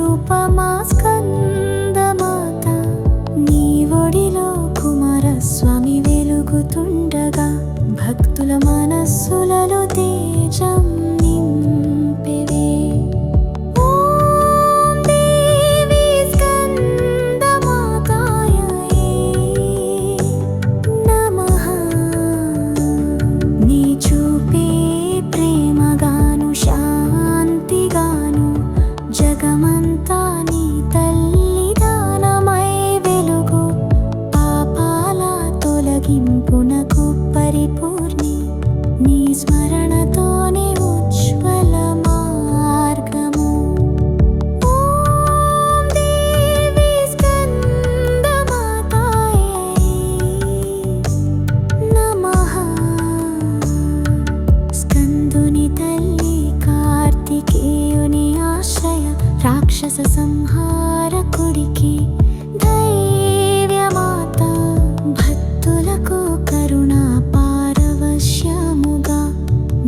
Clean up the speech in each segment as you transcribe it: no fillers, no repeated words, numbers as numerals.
రూపమా స్కందమాత, నీ ఒడిలో కుమారస్వామి వెలుగుతుండగా భక్తుల మనస్సులలో తేజం నింపెవే. ఓం దేవి స్కందమాతాయై నమః. నీ చూపే ప్రేమగాను శాంతిగాను జగమంతా నీ తల్లి దానమై వెలుగు. పాపాల తొలగింపునకు పరిపూర్ణి, నీ స్మరణతోనే ఉజ్వల మార్గము. ఓం దేవి స్కందమాతాయై నమః. స్కందుని తల్లి కార్తికేయుని ఆశ్రయ, రాక్షస సంహారకుడికి ధైర్యమాత, భక్తులకు కరుణా పారవశ్యముగా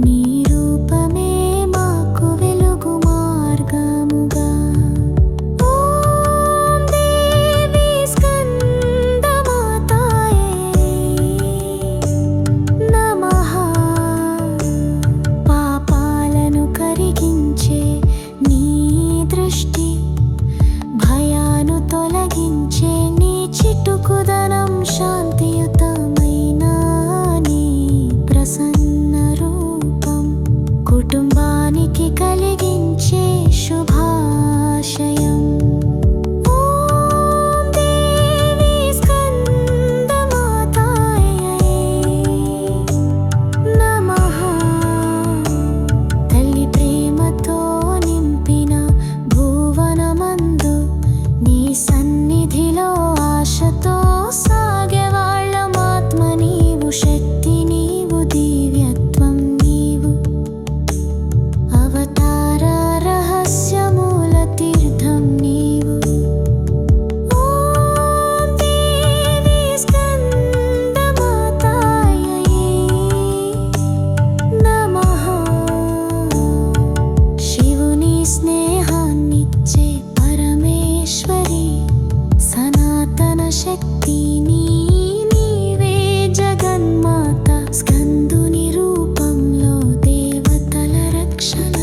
నీ రూపమే మాకు వెలుగు మార్గముగా. ఓం దేవి స్కందమాతాయై నమః. పాపాలను కరిగించే నీ దృష్టి, భయాను తొలగించే నీ చిటుకుదనం, శాంతియుతమైన నీ ప్రసన్న రూపం కుటుంబానికి కలిగించే శుభాశయం. ఓం దేవి స్కందమాతాయై నమః. తల్లి ప్రేమతో నింపిన భువనమందు నీ సన్నిధిలో ఆశతో సాగేవాళ్ళమాత్మ నీవు, శక్తి నీవు, దివ్యత్వం నీవు, అవతార రహస్యమూల తీర్థం నీవు. ఓం దేవి స్కందమాతాయై నమః. శివుని స్నేహాన్నిచ్చే పరమేశ్వరి, సనాతన శక్తి నీవే జగన్మాత. స్కందుని రూపంలో దేవతల రక్షణ,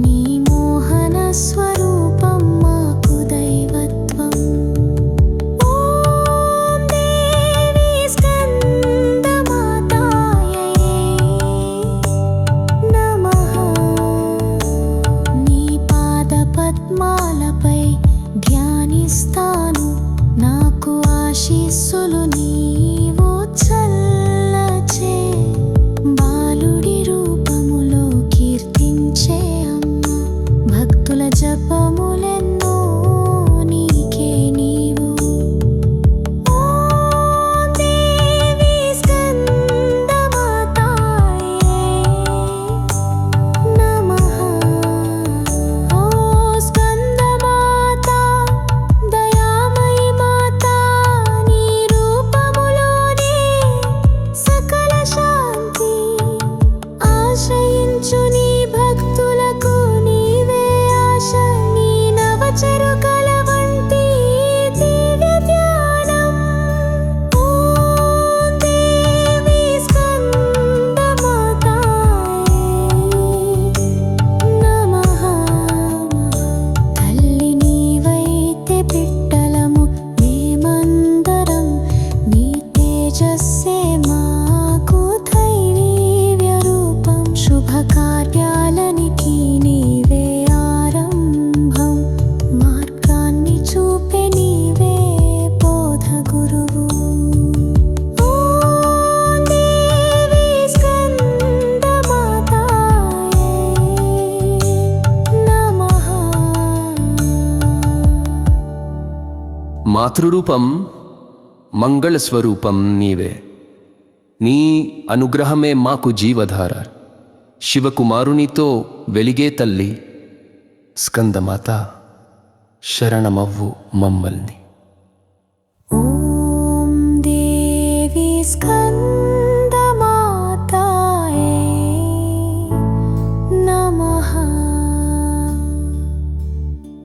నీ మోహన స్వరూపం మాకు దైవత్వం. ఓం దేవి స్కందమాతాయై నమః. నీ పాద పద్మాలపై ధ్యానిస్తాను, నాకు ఆశీస్సులు నీవు చల్లచే. బాలుడి రూపములో కీర్తించే అమ్మ, భక్తుల జపములెన్నో నీకే నీవు. ఓం దేవి స్కందమాతాయై నమః. ఓ స్కందమాత, దయామయి మాత, నీ రూపములోనే సకల శాంతి. ఆశ్రయించు నీ భక్తులకు నీవే ఆశ, నీ నవచరుకల వంటి దివ్య ధ్యానం. ఓం దేవి స్కందమాతాయై నమః. తల్లి నీవైతే బిడ్డలము మేమందరం, నీ తేజస్సే మాకు ధైర్య రూపం. శుభకార్యాలనికి నీవే ఆరంభం, మార్గాన్ని చూపే నీవే బోధ గురువు. ఓం దేవి స్కందమాతాయై నమః. మాతృరూపం మంగళస్వరూపం నీవే, నీ అనుగ్రహమే మాకు జీవధార. శివకుమారునితో వెలిగే తల్లి స్కందమాత, శరణమవ్వు మమ్మల్ని.